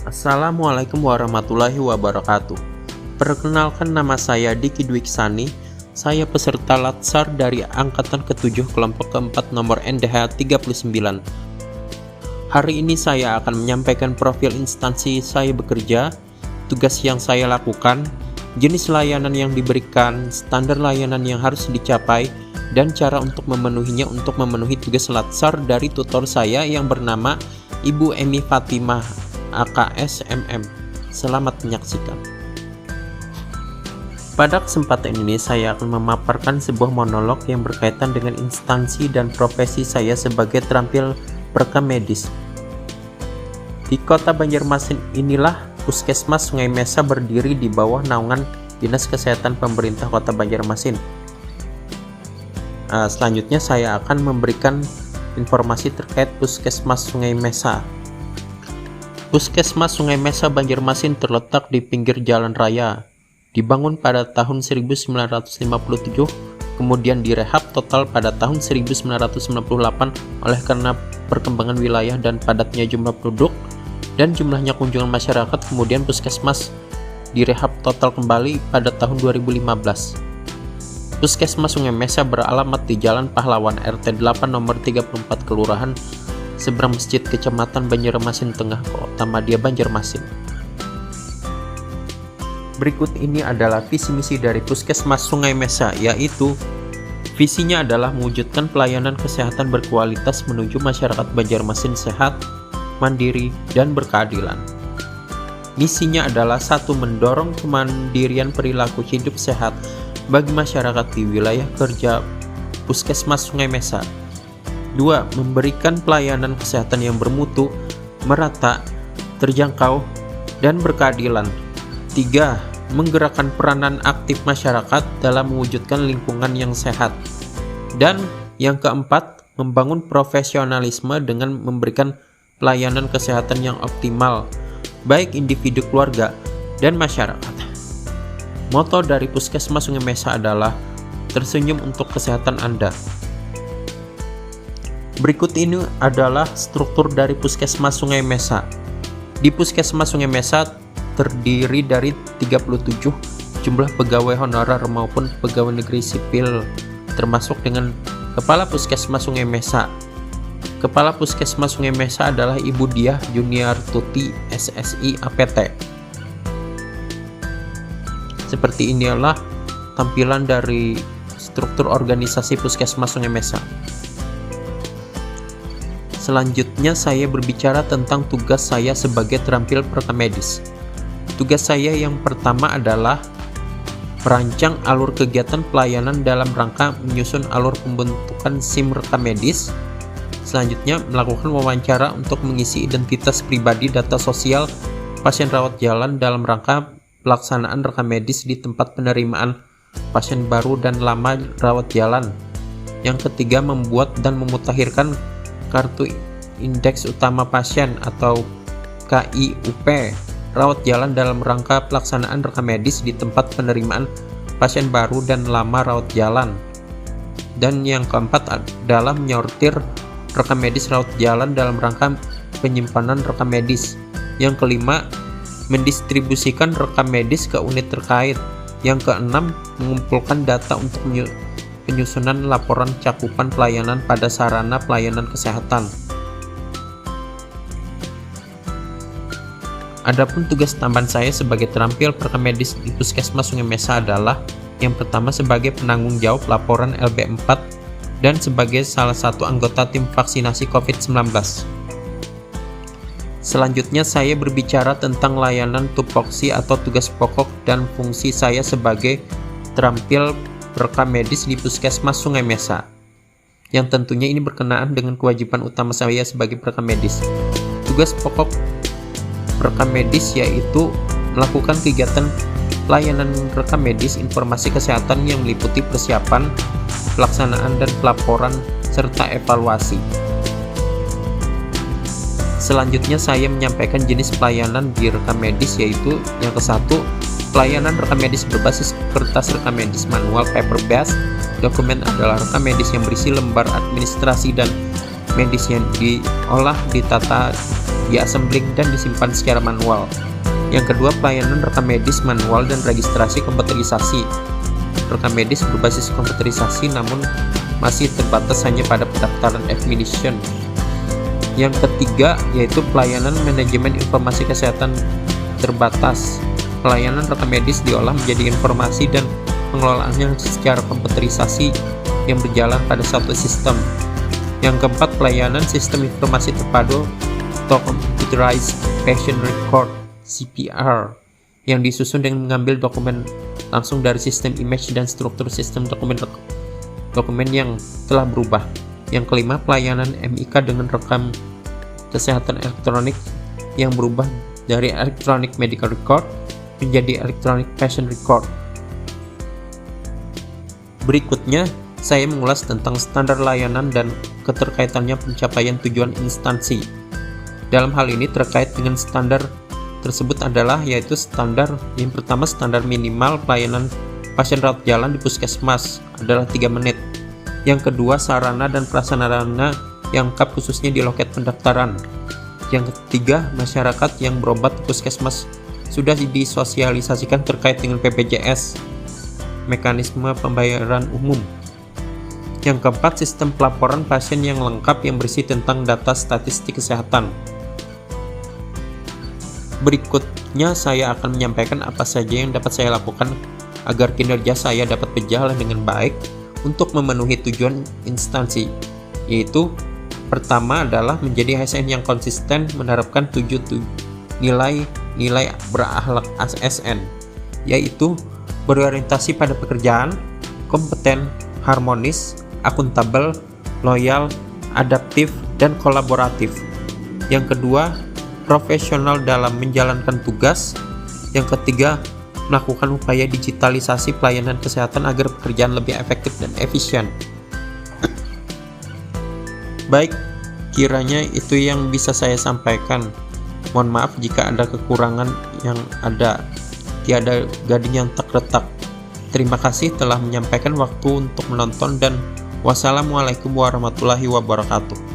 Assalamualaikum warahmatullahi wabarakatuh. Perkenalkan, nama saya Diki Dwiksani. Saya peserta Latsar dari Angkatan ke-7 kelompok keempat nomor NDH 39. Hari ini saya akan menyampaikan profil instansi saya bekerja, tugas yang saya lakukan, jenis layanan yang diberikan, standar layanan yang harus dicapai, dan cara untuk memenuhinya untuk memenuhi tugas Latsar dari tutor saya yang bernama Ibu Emi Fatimah AKSMM. Selamat menyaksikan. Pada kesempatan ini saya akan memaparkan sebuah monolog yang berkaitan dengan instansi dan profesi saya sebagai terampil perekam medis. Di kota Banjarmasin inilah Puskesmas Sungai Mesa berdiri di bawah naungan Dinas Kesehatan Pemerintah Kota Banjarmasin. Selanjutnya saya akan memberikan informasi terkait Puskesmas Sungai Mesa. Puskesmas Sungai Mesa Banjarmasin terletak di pinggir jalan raya. Dibangun pada tahun 1957, kemudian direhab total pada tahun 1998 oleh karena perkembangan wilayah dan padatnya jumlah penduduk dan jumlahnya kunjungan masyarakat. Kemudian puskesmas direhab total kembali pada tahun 2015. Puskesmas Sungai Mesa beralamat di Jalan Pahlawan RT 8 nomor 34 Kelurahan Seberang Masjid, Kecamatan Banjarmasin Tengah, Kota Madya, Banjarmasin. Berikut ini adalah visi misi dari Puskesmas Sungai Mesa, yaitu visinya adalah mewujudkan pelayanan kesehatan berkualitas menuju masyarakat Banjarmasin sehat, mandiri, dan berkeadilan. Misinya adalah 1. Mendorong kemandirian perilaku hidup sehat bagi masyarakat di wilayah kerja Puskesmas Sungai Mesa. 2. Memberikan pelayanan kesehatan yang bermutu, merata, terjangkau, dan berkeadilan. 3. Menggerakkan peranan aktif masyarakat dalam mewujudkan lingkungan yang sehat. Dan yang keempat, membangun profesionalisme dengan memberikan pelayanan kesehatan yang optimal, baik individu, keluarga, dan masyarakat. Moto dari Puskesmas Sungai Mesa adalah tersenyum untuk kesehatan Anda. Berikut ini adalah struktur dari Puskesmas Sungai Mesa. Di Puskesmas Sungai Mesa terdiri dari 37 jumlah pegawai honorer maupun pegawai negeri sipil, termasuk dengan Kepala Puskesmas Sungai Mesa. Kepala Puskesmas Sungai Mesa adalah Ibu Diah Juniartuti SSI APT. Seperti inilah tampilan dari struktur organisasi Puskesmas Sungai Mesa. Selanjutnya saya berbicara tentang tugas saya sebagai terampil perekam medis. Tugas saya yang pertama adalah merancang alur kegiatan pelayanan dalam rangka menyusun alur pembentukan SIM rekam medis. Selanjutnya melakukan wawancara untuk mengisi identitas pribadi, data sosial pasien rawat jalan dalam rangka pelaksanaan rekam medis di tempat penerimaan pasien baru dan lama rawat jalan. Yang ketiga, membuat dan memutakhirkan kartu indeks utama pasien atau KIUP rawat jalan dalam rangka pelaksanaan rekam medis di tempat penerimaan pasien baru dan lama rawat jalan. Dan yang keempat adalah menyortir rekam medis rawat jalan dalam rangka penyimpanan rekam medis. Yang kelima, mendistribusikan rekam medis ke unit terkait. Yang keenam, mengumpulkan data untuk penyusunan laporan cakupan pelayanan pada sarana pelayanan kesehatan. Adapun tugas tambahan saya sebagai terampil perekam medis di Puskesmas Sungai Mesa adalah yang pertama sebagai penanggung jawab laporan LB4 dan sebagai salah satu anggota tim vaksinasi COVID-19. Selanjutnya saya berbicara tentang layanan tupoksi atau tugas pokok dan fungsi saya sebagai terampil perekam medis di Puskesmas Sungai Mesa, yang tentunya ini berkenaan dengan kewajiban utama saya sebagai perekam medis. Tugas pokok perekam medis yaitu melakukan kegiatan pelayanan rekam medis informasi kesehatan yang meliputi persiapan, pelaksanaan, dan pelaporan serta evaluasi. Selanjutnya saya menyampaikan jenis pelayanan di rekam medis, yaitu yang ke-1, pelayanan rekam medis berbasis kertas rekam medis manual paper based. Dokumen adalah rekam medis yang berisi lembar administrasi dan medis yang diolah, ditata, diassembling dan disimpan secara manual. Yang kedua, pelayanan rekam medis manual dan registrasi komputerisasi. Rekam medis berbasis komputerisasi namun masih terbatas hanya pada pendaftaran admission. Yang ketiga yaitu pelayanan manajemen informasi kesehatan terbatas. Pelayanan rekam medis diolah menjadi informasi dan pengelolaannya secara komputerisasi yang berjalan pada satu sistem. Yang keempat, pelayanan sistem informasi terpadu atau Computerized Patient Record (CPR) yang disusun dengan mengambil dokumen langsung dari sistem image dan struktur sistem dokumen yang telah berubah. Yang kelima, pelayanan MIK dengan rekam kesehatan elektronik yang berubah dari Electronic Medical Record menjadi Electronic Patient Record. Berikutnya, saya mengulas tentang standar layanan dan keterkaitannya pencapaian tujuan instansi. Dalam hal ini terkait dengan standar tersebut adalah yaitu standar yang pertama, standar minimal pelayanan pasien rawat jalan di puskesmas adalah 3 menit. Yang kedua, sarana dan prasarana yang lengkap khususnya di loket pendaftaran. Yang ketiga, masyarakat yang berobat di puskesmas sudah disosialisasikan terkait dengan BPJS, mekanisme pembayaran umum. Yang keempat, sistem pelaporan pasien yang lengkap yang berisi tentang data statistik kesehatan. Berikutnya saya akan menyampaikan apa saja yang dapat saya lakukan agar kinerja saya dapat berjalan dengan baik untuk memenuhi tujuan instansi, yaitu pertama adalah menjadi ASN yang konsisten menerapkan 7 nilai berakhlak ASN, yaitu berorientasi pada pekerjaan, kompeten, harmonis, akuntabel, loyal, adaptif, dan kolaboratif. Yang kedua, profesional dalam menjalankan tugas. Yang ketiga, melakukan upaya digitalisasi pelayanan kesehatan agar pekerjaan lebih efektif dan efisien. Baik, kiranya itu yang bisa saya sampaikan. Mohon maaf jika ada kekurangan yang ada. Tiada gading yang tak retak. Terima kasih telah menyampaikan waktu untuk menonton dan wassalamualaikum warahmatullahi wabarakatuh.